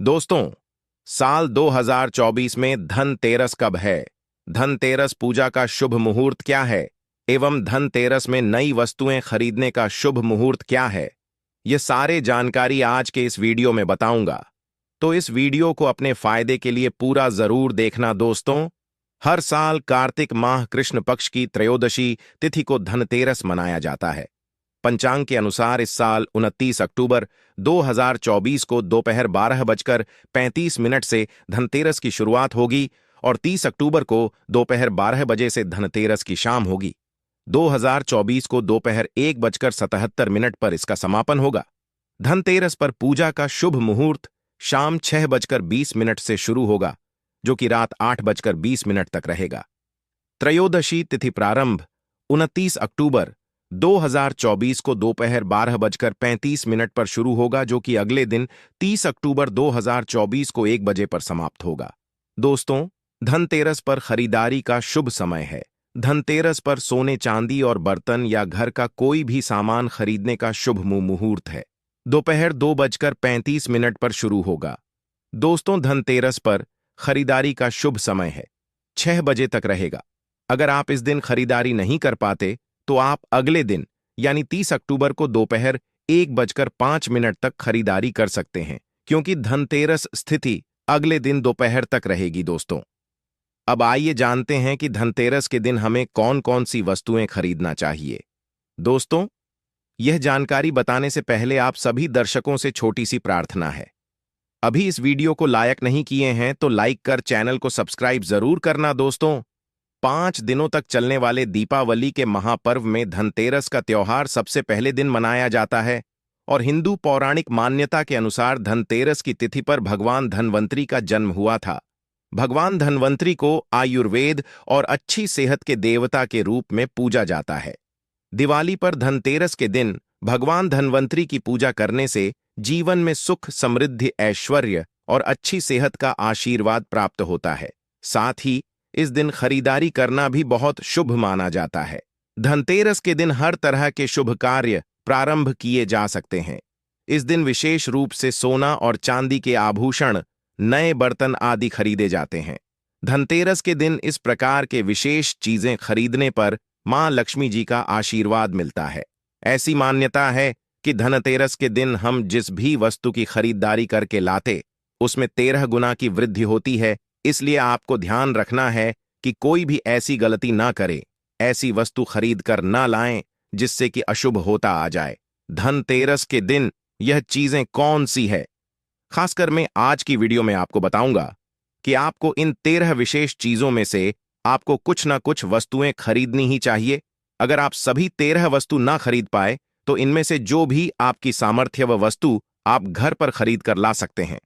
दोस्तों, साल 2024 में धनतेरस कब है? धनतेरस पूजा का शुभ मुहूर्त क्या है एवं धनतेरस में नई वस्तुएं खरीदने का शुभ मुहूर्त क्या है? ये सारे जानकारी आज के इस वीडियो में बताऊंगा। तो इस वीडियो को अपने फायदे के लिए पूरा जरूर देखना दोस्तों। हर साल कार्तिक माह कृष्ण पक्ष की त्रयोदशी तिथि को धनतेरस मनाया जाता है। पंचांग के अनुसार इस साल 29 अक्टूबर 2024 को दोपहर 12:35 से धनतेरस की शुरुआत होगी और 30 अक्टूबर को दोपहर 12 बजे से धनतेरस की शाम होगी। 2024 को दोपहर 1:77 पर इसका समापन होगा। धनतेरस पर पूजा का शुभ मुहूर्त शाम 6:20 से शुरू होगा, जो कि रात 8:20 तक रहेगा। त्रयोदशी तिथि प्रारंभ 29 अक्टूबर 2024 को दोपहर 12:35 पर शुरू होगा, जो कि अगले दिन 30 अक्टूबर 2024 को 1 बजे पर समाप्त होगा। दोस्तों, धनतेरस पर खरीदारी का शुभ समय है। धनतेरस पर सोने चांदी और बर्तन या घर का कोई भी सामान खरीदने का शुभ मुहूर्त है। दोपहर 2:35 पर शुरू होगा। दोस्तों, धनतेरस पर खरीदारी का शुभ समय है 6 बजे तक रहेगा। अगर आप इस दिन खरीदारी नहीं कर पाते तो आप अगले दिन यानी 30 अक्टूबर को दोपहर 1:05 तक खरीदारी कर सकते हैं, क्योंकि धनतेरस स्थिति अगले दिन दोपहर तक रहेगी। दोस्तों, अब आइए जानते हैं कि धनतेरस के दिन हमें कौन कौन सी वस्तुएं खरीदना चाहिए। दोस्तों, यह जानकारी बताने से पहले आप सभी दर्शकों से छोटी सी प्रार्थना है। अभी इस वीडियो को लाइक नहीं किए हैं तो लाइक कर चैनल को सब्सक्राइब जरूर करना। दोस्तों, 5 दिनों तक चलने वाले दीपावली के महापर्व में धनतेरस का त्योहार सबसे पहले दिन मनाया जाता है और हिंदू पौराणिक मान्यता के अनुसार धनतेरस की तिथि पर भगवान धन्वंतरी का जन्म हुआ था। भगवान धन्वंतरी को आयुर्वेद और अच्छी सेहत के देवता के रूप में पूजा जाता है। दिवाली पर धनतेरस के दिन भगवान धन्वंतरी की पूजा करने से जीवन में सुख, समृद्धि, ऐश्वर्य और अच्छी सेहत का आशीर्वाद प्राप्त होता है। साथ ही इस दिन खरीदारी करना भी बहुत शुभ माना जाता है। धनतेरस के दिन हर तरह के शुभ कार्य प्रारंभ किए जा सकते हैं। इस दिन विशेष रूप से सोना और चांदी के आभूषण, नए बर्तन आदि खरीदे जाते हैं। धनतेरस के दिन इस प्रकार के विशेष चीजें खरीदने पर मां लक्ष्मी जी का आशीर्वाद मिलता है। ऐसी मान्यता है कि धनतेरस के दिन हम जिस भी वस्तु की खरीदारी करके लाते, उसमें 13 गुना की वृद्धि होती है। इसलिए आपको ध्यान रखना है कि कोई भी ऐसी गलती ना करे, ऐसी वस्तु खरीद कर ना लाएं जिससे कि अशुभ होता आ जाए। धनतेरस के दिन यह चीजें कौन सी है, खासकर मैं आज की वीडियो में आपको बताऊंगा कि आपको इन 13 विशेष चीजों में से आपको कुछ ना कुछ वस्तुएं खरीदनी ही चाहिए। अगर आप सभी 13 वस्तु ना खरीद पाए तो इनमें से जो भी आपकी सामर्थ्य व वस्तु आप घर पर खरीद कर ला सकते हैं।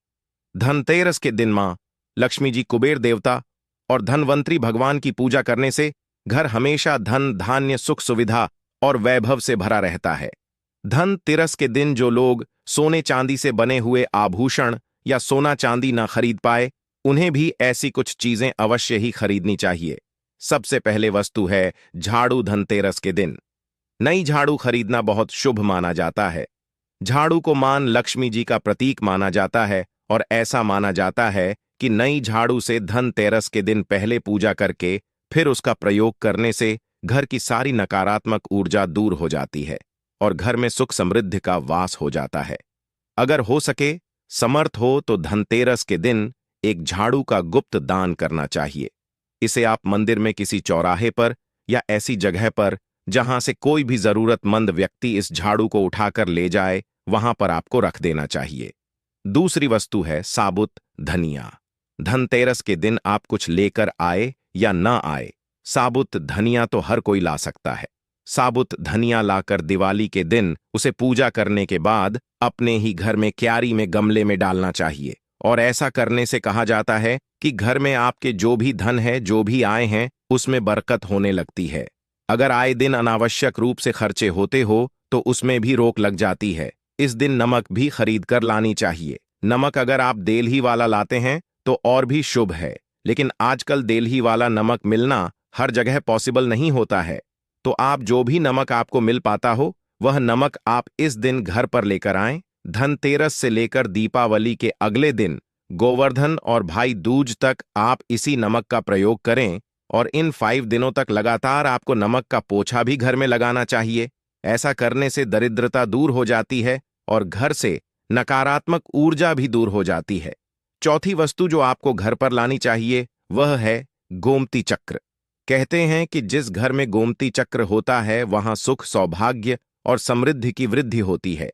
धनतेरस के दिन मां लक्ष्मी जी, कुबेर देवता और धनवंतरी भगवान की पूजा करने से घर हमेशा धन, धान्य, सुख, सुविधा और वैभव से भरा रहता है। धनतेरस के दिन जो लोग सोने चांदी से बने हुए आभूषण या सोना चांदी ना खरीद पाए, उन्हें भी ऐसी कुछ चीजें अवश्य ही खरीदनी चाहिए। सबसे पहले वस्तु है झाड़ू। धनतेरस के दिन नई झाड़ू खरीदना बहुत शुभ माना जाता है। झाड़ू को मां लक्ष्मी जी का प्रतीक माना जाता है और ऐसा माना जाता है कि नई झाड़ू से धनतेरस के दिन पहले पूजा करके फिर उसका प्रयोग करने से घर की सारी नकारात्मक ऊर्जा दूर हो जाती है और घर में सुख समृद्धि का वास हो जाता है। अगर हो सके, समर्थ हो तो धनतेरस के दिन एक झाड़ू का गुप्त दान करना चाहिए। इसे आप मंदिर में किसी चौराहे पर या ऐसी जगह पर जहां से कोई भी जरूरतमंद व्यक्ति इस झाड़ू को उठाकर ले जाए, वहां पर आपको रख देना चाहिए। दूसरी वस्तु है साबुत धनिया। धनतेरस के दिन आप कुछ लेकर आए या ना आए, साबुत धनिया तो हर कोई ला सकता है। साबुत धनिया लाकर दिवाली के दिन उसे पूजा करने के बाद अपने ही घर में क्यारी में गमले में डालना चाहिए। और ऐसा करने से कहा जाता है कि घर में आपके जो भी धन है, जो भी आए हैं, उसमें बरकत होने लगती है। अगर आए दिन अनावश्यक रूप से खर्चे होते हो तो उसमें भी रोक लग जाती है। इस दिन नमक भी खरीद कर लानी चाहिए। नमक अगर आप देलही वाला लाते हैं तो और भी शुभ है, लेकिन आजकल देलही वाला नमक मिलना हर जगह पॉसिबल नहीं होता है। तो आप जो भी नमक आपको मिल पाता हो, वह नमक आप इस दिन घर पर लेकर आएं। धनतेरस से लेकर दीपावली के अगले दिन गोवर्धन और भाई दूज तक आप इसी नमक का प्रयोग करें और इन 5 दिनों तक लगातार आपको नमक का पोछा भी घर में लगाना चाहिए। ऐसा करने से दरिद्रता दूर हो जाती है और घर से नकारात्मक ऊर्जा भी दूर हो जाती है। चौथी वस्तु जो आपको घर पर लानी चाहिए वह है गोमती चक्र। कहते हैं कि जिस घर में गोमती चक्र होता है वहां सुख, सौभाग्य और समृद्धि की वृद्धि होती है।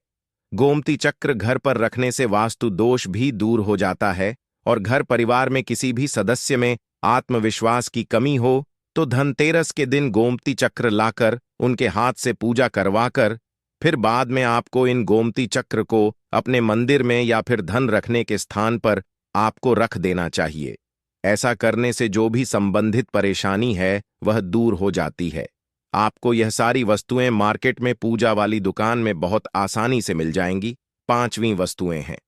गोमती चक्र घर पर रखने से वास्तु दोष भी दूर हो जाता है और घर परिवार में किसी भी सदस्य में आत्मविश्वास की कमी हो तो धनतेरस के दिन गोमती चक्र लाकर उनके हाथ से पूजा करवाकर फिर बाद में आपको इन गोमती चक्र को अपने मंदिर में या फिर धन रखने के स्थान पर आपको रख देना चाहिए। ऐसा करने से जो भी संबंधित परेशानी है वह दूर हो जाती है। आपको यह सारी वस्तुएं मार्केट में पूजा वाली दुकान में बहुत आसानी से मिल जाएंगी। 5वीं वस्तुएं हैं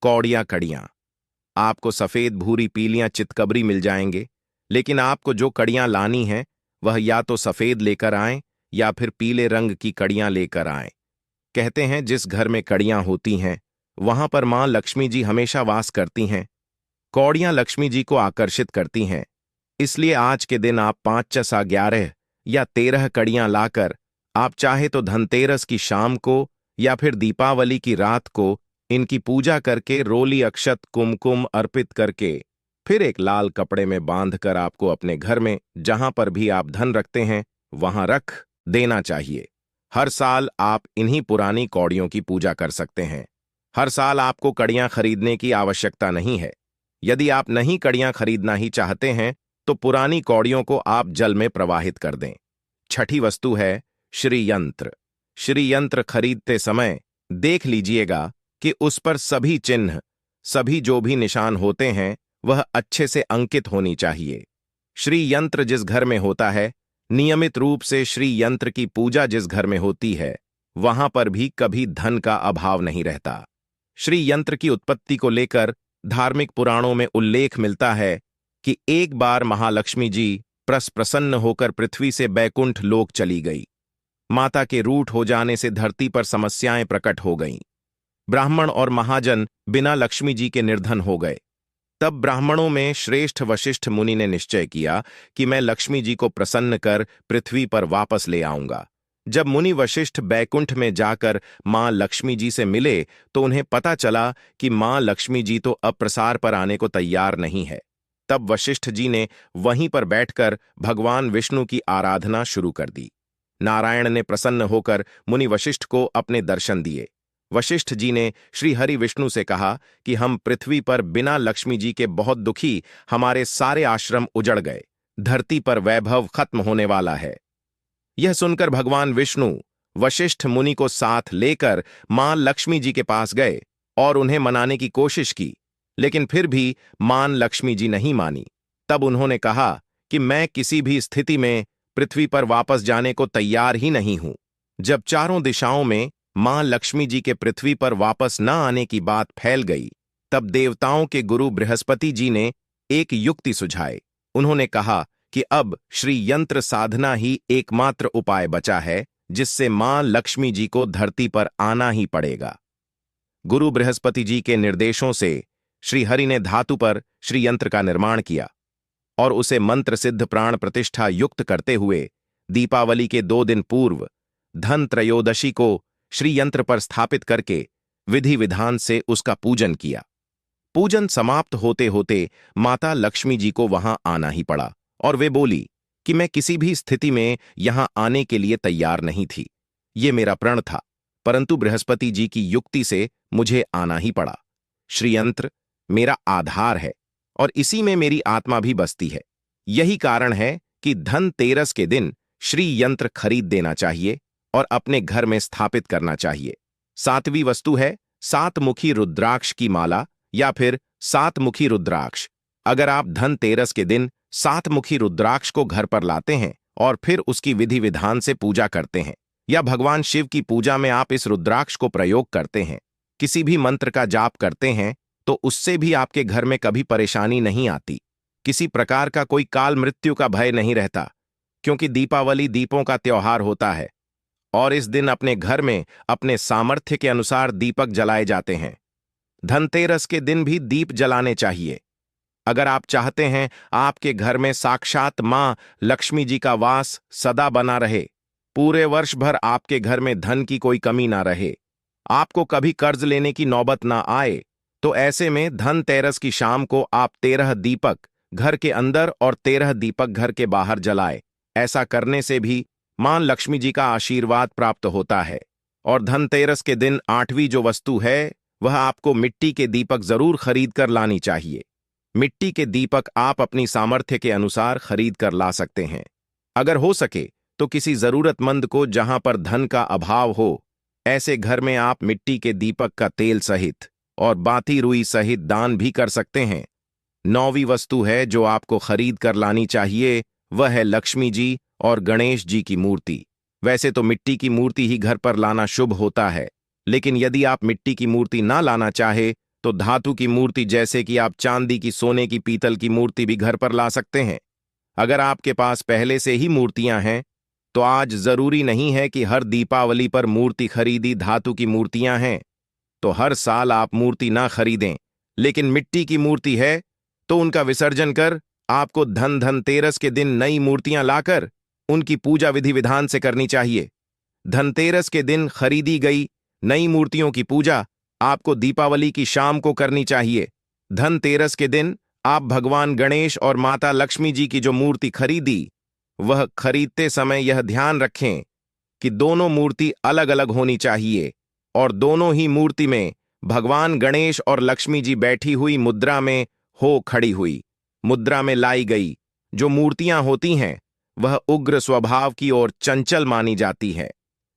कौड़ियां कड़ियां। आपको सफेद, भूरी, पीलियां चितकबरी मिल जाएंगे, लेकिन आपको जो कड़ियां लानी हैं वह या तो सफेद लेकर आएं या फिर पीले रंग की कड़ियां लेकर आएं। कहते हैं जिस घर में कड़ियां होती हैं वहां पर मां लक्ष्मी जी हमेशा वास करती हैं। कौड़ियां लक्ष्मी जी को आकर्षित करती हैं, इसलिए आज के दिन आप 5 11 या 13 कड़ियां लाकर आप चाहे तो धनतेरस की शाम को या फिर दीपावली की रात को इनकी पूजा करके रोली, अक्षत, कुमकुम अर्पित करके फिर एक लाल कपड़े में बांधकर आपको अपने घर में जहां पर भी आप धन रखते हैं वहां रख देना चाहिए। हर साल आप इन्हीं पुरानी कौड़ियों की पूजा कर सकते हैं। हर साल आपको कड़ियां खरीदने की आवश्यकता नहीं है। यदि आप नहीं कड़ियां खरीदना ही चाहते हैं तो पुरानी कौड़ियों को आप जल में प्रवाहित कर दें। छठी वस्तु है श्री यंत्र। श्री यंत्र खरीदते समय देख लीजिएगा कि उस पर सभी चिन्ह, सभी जो भी निशान होते हैं वह अच्छे से अंकित होनी चाहिए। श्री यंत्र जिस घर में होता है, नियमित रूप से श्री यंत्र की पूजा जिस घर में होती है, वहां पर भी कभी धन का अभाव नहीं रहता। श्री यंत्र की उत्पत्ति को लेकर धार्मिक पुराणों में उल्लेख मिलता है कि एक बार महालक्ष्मी जी प्रसन्न होकर पृथ्वी से बैकुंठ लोक चली गई। माता के रूठ हो जाने से धरती पर समस्याएं प्रकट हो गईं। ब्राह्मण और महाजन बिना लक्ष्मी जी के निर्धन हो गए। तब ब्राह्मणों में श्रेष्ठ वशिष्ठ मुनि ने निश्चय किया कि मैं लक्ष्मी जी को प्रसन्न कर पृथ्वी पर वापस ले आऊंगा। जब मुनि वशिष्ठ बैकुंठ में जाकर मां लक्ष्मी जी से मिले तो उन्हें पता चला कि मां लक्ष्मी जी तो अब प्रसार पर आने को तैयार नहीं है। तब वशिष्ठ जी ने वहीं पर बैठकर भगवान विष्णु की आराधना शुरू कर दी। नारायण ने प्रसन्न होकर मुनि वशिष्ठ को अपने दर्शन दिए। वशिष्ठ जी ने श्री हरि विष्णु से कहा कि हम पृथ्वी पर बिना लक्ष्मी जी के बहुत दुखी, हमारे सारे आश्रम उजड़ गए, धरती पर वैभव खत्म होने वाला है। यह सुनकर भगवान विष्णु वशिष्ठ मुनि को साथ लेकर मां लक्ष्मी जी के पास गए और उन्हें मनाने की कोशिश की, लेकिन फिर भी मां लक्ष्मी जी नहीं मानी। तब उन्होंने कहा कि मैं किसी भी स्थिति में पृथ्वी पर वापस जाने को तैयार ही नहीं हूं। जब चारों दिशाओं में मां लक्ष्मी जी के पृथ्वी पर वापस न आने की बात फैल गई, तब देवताओं के गुरु बृहस्पति जी ने एक युक्ति सुझाई। उन्होंने कहा कि अब श्री यंत्र साधना ही एकमात्र उपाय बचा है जिससे मां लक्ष्मी जी को धरती पर आना ही पड़ेगा। गुरु बृहस्पति जी के निर्देशों से श्री हरि ने धातु पर श्री यंत्र का निर्माण किया और उसे मंत्र सिद्ध प्राण प्रतिष्ठा युक्त करते हुए दीपावली के 2 दिन पूर्व धन त्रयोदशी को श्री यंत्र पर स्थापित करके विधि विधान से उसका पूजन किया। पूजन समाप्त होते होते माता लक्ष्मी जी को वहां आना ही पड़ा और वे बोली कि मैं किसी भी स्थिति में यहां आने के लिए तैयार नहीं थी। ये मेरा प्रण था, परंतु बृहस्पति जी की युक्ति से मुझे आना ही पड़ा। श्री यंत्र मेरा आधार है और इसी में मेरी आत्मा भी बसती है। यही कारण है कि धनतेरस के दिन श्री यंत्र खरीद देना चाहिए और अपने घर में स्थापित करना चाहिए। 7वीं वस्तु है 7 मुखी रुद्राक्ष की माला या फिर 7 मुखी रुद्राक्ष। अगर आप धनतेरस के दिन 7 मुखी रुद्राक्ष को घर पर लाते हैं और फिर उसकी विधि विधान से पूजा करते हैं या भगवान शिव की पूजा में आप इस रुद्राक्ष को प्रयोग करते हैं, किसी भी मंत्र का जाप करते हैं, तो उससे भी आपके घर में कभी परेशानी नहीं आती। किसी प्रकार का कोई काल मृत्यु का भय नहीं रहता, क्योंकि दीपावली दीपों का त्योहार होता है और इस दिन अपने घर में अपने सामर्थ्य के अनुसार दीपक जलाए जाते हैं। धनतेरस के दिन भी दीप जलाने चाहिए। अगर आप चाहते हैं आपके घर में साक्षात मां लक्ष्मी जी का वास सदा बना रहे, पूरे वर्ष भर आपके घर में धन की कोई कमी ना रहे, आपको कभी कर्ज लेने की नौबत ना आए, तो ऐसे में धनतेरस की शाम को आप 13 दीपक घर के अंदर और 13 दीपक घर के बाहर जलाए। ऐसा करने से भी मां लक्ष्मी जी का आशीर्वाद प्राप्त होता है। और धनतेरस के दिन 8वीं जो वस्तु है वह आपको मिट्टी के दीपक जरूर खरीद कर लानी चाहिए। मिट्टी के दीपक आप अपनी सामर्थ्य के अनुसार खरीद कर ला सकते हैं। अगर हो सके तो किसी जरूरतमंद को जहां पर धन का अभाव हो, ऐसे घर में आप मिट्टी के दीपक का तेल सहित और बाती रुई सहित दान भी कर सकते हैं। 9वीं वस्तु है जो आपको खरीद कर लानी चाहिए, वह है लक्ष्मी जी और गणेश जी की मूर्ति। वैसे तो मिट्टी की मूर्ति ही घर पर लाना शुभ होता है, लेकिन यदि आप मिट्टी की मूर्ति ना लाना चाहे तो धातु की मूर्ति जैसे कि आप चांदी की, सोने की, पीतल की मूर्ति भी घर पर ला सकते हैं। अगर आपके पास पहले से ही मूर्तियां हैं तो आज जरूरी नहीं है कि हर दीपावली पर मूर्ति खरीदी धातु की मूर्तियां हैं तो हर साल आप मूर्ति ना खरीदें, लेकिन मिट्टी की मूर्ति है तो उनका विसर्जन कर आपको धनतेरस के दिन नई मूर्तियां लाकर उनकी पूजा विधि विधान से करनी चाहिए। धनतेरस के दिन खरीदी गई नई मूर्तियों की पूजा आपको दीपावली की शाम को करनी चाहिए। धनतेरस के दिन आप भगवान गणेश और माता लक्ष्मी जी की जो मूर्ति खरीदी, वह खरीदते समय यह ध्यान रखें कि दोनों मूर्ति अलग अलग होनी चाहिए और दोनों ही मूर्ति में भगवान गणेश और लक्ष्मी जी बैठी हुई मुद्रा में हो, खड़ी हुई मुद्रा में लाई गई जो मूर्तियां होती हैं वह उग्र स्वभाव की और चंचल मानी जाती है।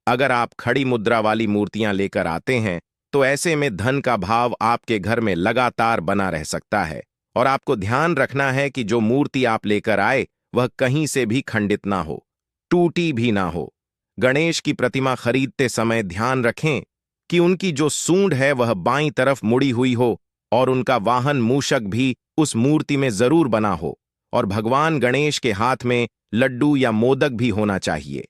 अगर आप खड़ी मुद्रा वाली मूर्तियां लेकर आते हैं तो ऐसे में धन का भाव आपके घर में लगातार बना रह सकता है। और आपको ध्यान रखना है कि जो मूर्ति आप लेकर आए वह कहीं से भी खंडित ना हो, टूटी भी ना हो। गणेश की प्रतिमा खरीदते समय ध्यान रखें कि उनकी जो सूंड है वह बाईं तरफ मुड़ी हुई हो और उनका वाहन मूषक भी उस मूर्ति में जरूर बना हो और भगवान गणेश के हाथ में लड्डू या मोदक भी होना चाहिए।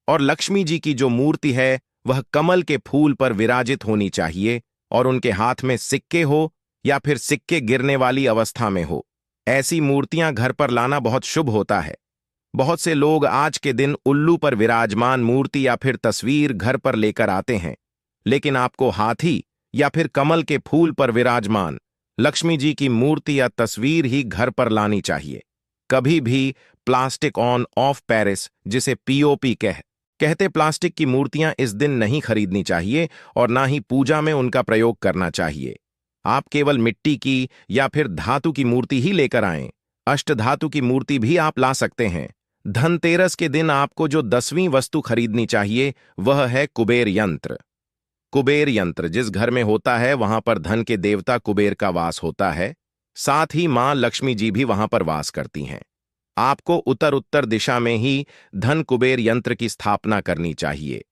और लक्ष्मी जी की जो मूर्ति है वह कमल के फूल पर विराजित होनी चाहिए और उनके हाथ में सिक्के हो या फिर सिक्के गिरने वाली अवस्था में हो। ऐसी मूर्तियां घर पर लाना बहुत शुभ होता है। बहुत से लोग आज के दिन उल्लू पर विराजमान मूर्ति या फिर तस्वीर घर पर लेकर आते हैं, लेकिन आपको हाथी या फिर कमल के फूल पर विराजमान लक्ष्मी जी की मूर्ति या तस्वीर ही घर पर लानी चाहिए। कभी भी प्लास्टिक ऑन ऑफ पेरिस, जिसे पीओपी कहते प्लास्टिक की मूर्तियां इस दिन नहीं खरीदनी चाहिए और ना ही पूजा में उनका प्रयोग करना चाहिए। आप केवल मिट्टी की या फिर धातु की मूर्ति ही लेकर आएं। अष्टधातु की मूर्ति भी आप ला सकते हैं। धनतेरस के दिन आपको जो 10वीं वस्तु खरीदनी चाहिए वह है कुबेर यंत्र। कुबेर यंत्र जिस घर में होता है वहां पर धन के देवता कुबेर का वास होता है, साथ ही मां लक्ष्मी जी भी वहां पर वास करती हैं। आपको उत्तर उत्तर दिशा में ही धन कुबेर यंत्र की स्थापना करनी चाहिए।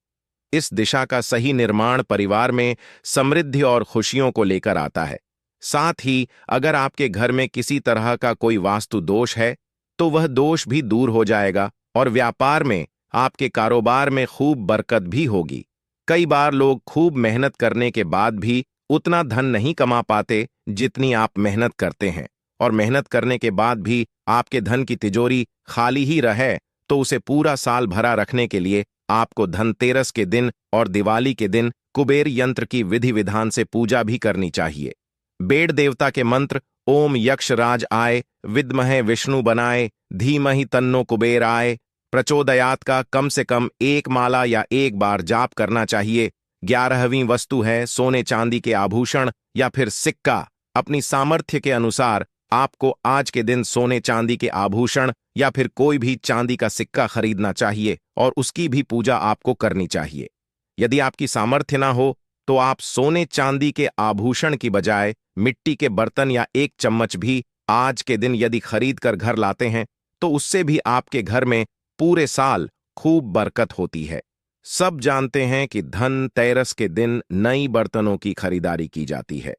इस दिशा का सही निर्माण परिवार में समृद्धि और खुशियों को लेकर आता है। साथ ही अगर आपके घर में किसी तरह का कोई वास्तु दोष है तो वह दोष भी दूर हो जाएगा और व्यापार में, आपके कारोबार में खूब बरकत भी होगी। कई बार लोग खूब मेहनत करने के बाद भी उतना धन नहीं कमा पाते जितनी आप मेहनत करते हैं, और मेहनत करने के बाद भी आपके धन की तिजोरी खाली ही रहे तो उसे पूरा साल भरा रखने के लिए आपको धनतेरस के दिन और दिवाली के दिन कुबेर यंत्र की विधि विधान से पूजा भी करनी चाहिए। बेड़ देवता के मंत्र ओम यक्षराज आय, विद्महे विष्णु बनाए, धीमहि तन्नो कुबेर आय, प्रचोदयात का कम से कम 1 माला या 1 बार जाप करना चाहिए। 11वीं वस्तु है सोने चांदी के आभूषण या फिर सिक्का। अपनी सामर्थ्य के अनुसार आपको आज के दिन सोने चांदी के आभूषण या फिर कोई भी चांदी का सिक्का खरीदना चाहिए और उसकी भी पूजा आपको करनी चाहिए। यदि आपकी सामर्थ्य ना हो तो आप सोने चांदी के आभूषण की बजाय मिट्टी के बर्तन या 1 चम्मच भी आज के दिन यदि खरीद कर घर लाते हैं तो उससे भी आपके घर में पूरे साल खूब बरकत होती है। सब जानते हैं कि धनतेरस के दिन नई बर्तनों की खरीदारी की जाती है,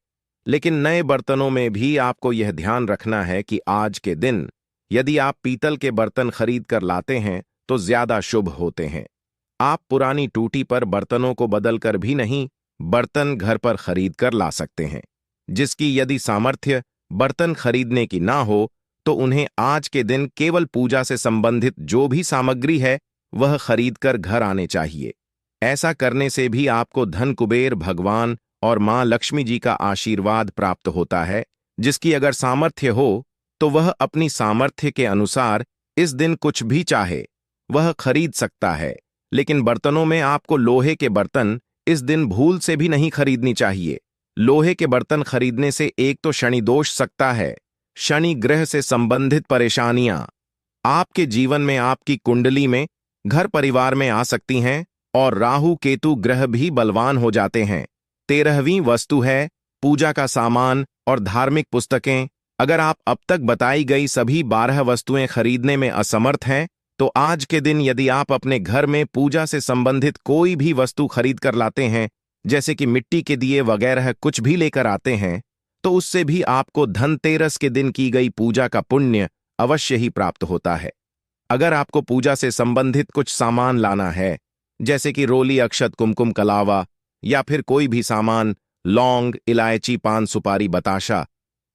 लेकिन नए बर्तनों में भी आपको यह ध्यान रखना है कि आज के दिन यदि आप पीतल के बर्तन खरीद कर लाते हैं तो ज्यादा शुभ होते हैं। आप पुरानी टूटी पर बर्तनों को बदलकर भी नहीं, बर्तन घर पर खरीद कर ला सकते हैं। जिसकी यदि सामर्थ्य बर्तन खरीदने की ना हो तो उन्हें आज के दिन केवल पूजा से संबंधित जो भी सामग्री है वह खरीद कर घर आने चाहिए। ऐसा करने से भी आपको धन कुबेर भगवान और मां लक्ष्मी जी का आशीर्वाद प्राप्त होता है। जिसकी अगर सामर्थ्य हो तो वह अपनी सामर्थ्य के अनुसार इस दिन कुछ भी चाहे वह खरीद सकता है। लेकिन बर्तनों में आपको लोहे के बर्तन इस दिन भूल से भी नहीं खरीदनी चाहिए। लोहे के बर्तन खरीदने से एक तो शनि दोष सकता है, शनि ग्रह से संबंधित परेशानियां आपके जीवन में, आपकी कुंडली में, घर परिवार में आ सकती हैं और राहु केतु ग्रह भी बलवान हो जाते हैं। 13वीं वस्तु है पूजा का सामान और धार्मिक पुस्तकें। अगर आप अब तक बताई गई सभी 12 वस्तुएं खरीदने में असमर्थ हैं तो आज के दिन यदि आप अपने घर में पूजा से संबंधित कोई भी वस्तु खरीद कर लाते हैं, जैसे कि मिट्टी के दिए वगैरह कुछ भी लेकर आते हैं, तो उससे भी आपको धनतेरस के दिन की गई पूजा का पुण्य अवश्य ही प्राप्त होता है। अगर आपको पूजा से संबंधित कुछ सामान लाना है, जैसे कि रोली, अक्षत, कुमकुम, कलावा या फिर कोई भी सामान, लौंग, इलायची, पान सुपारी, बताशा,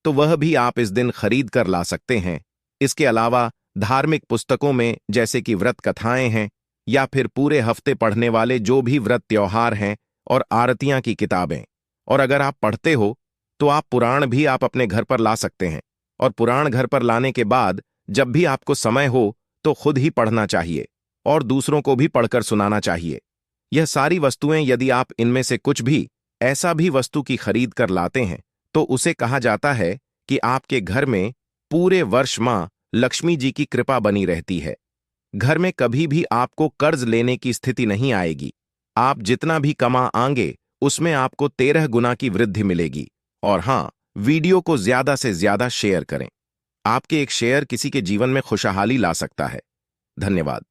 तो वह भी आप इस दिन खरीद कर ला सकते हैं। इसके अलावा धार्मिक पुस्तकों में जैसे कि व्रत कथाएं हैं या फिर पूरे हफ्ते पढ़ने वाले जो भी व्रत त्योहार हैं और आरतियां की किताबें, और अगर आप पढ़ते हो तो आप पुराण भी आप अपने घर पर ला सकते हैं। और पुराण घर पर लाने के बाद जब भी आपको समय हो तो खुद ही पढ़ना चाहिए और दूसरों को भी पढ़कर सुनाना चाहिए। यह सारी वस्तुएं यदि आप इनमें से कुछ भी ऐसा भी वस्तु की खरीद कर लाते हैं तो उसे कहा जाता है कि आपके घर में पूरे वर्ष मां लक्ष्मी जी की कृपा बनी रहती है। घर में कभी भी आपको कर्ज लेने की स्थिति नहीं आएगी। आप जितना भी कमा आएंगे उसमें आपको 13 गुना की वृद्धि मिलेगी। और हाँ, वीडियो को ज्यादा से ज्यादा शेयर करें। आपके एक शेयर किसी के जीवन में खुशहाली ला सकता है। धन्यवाद।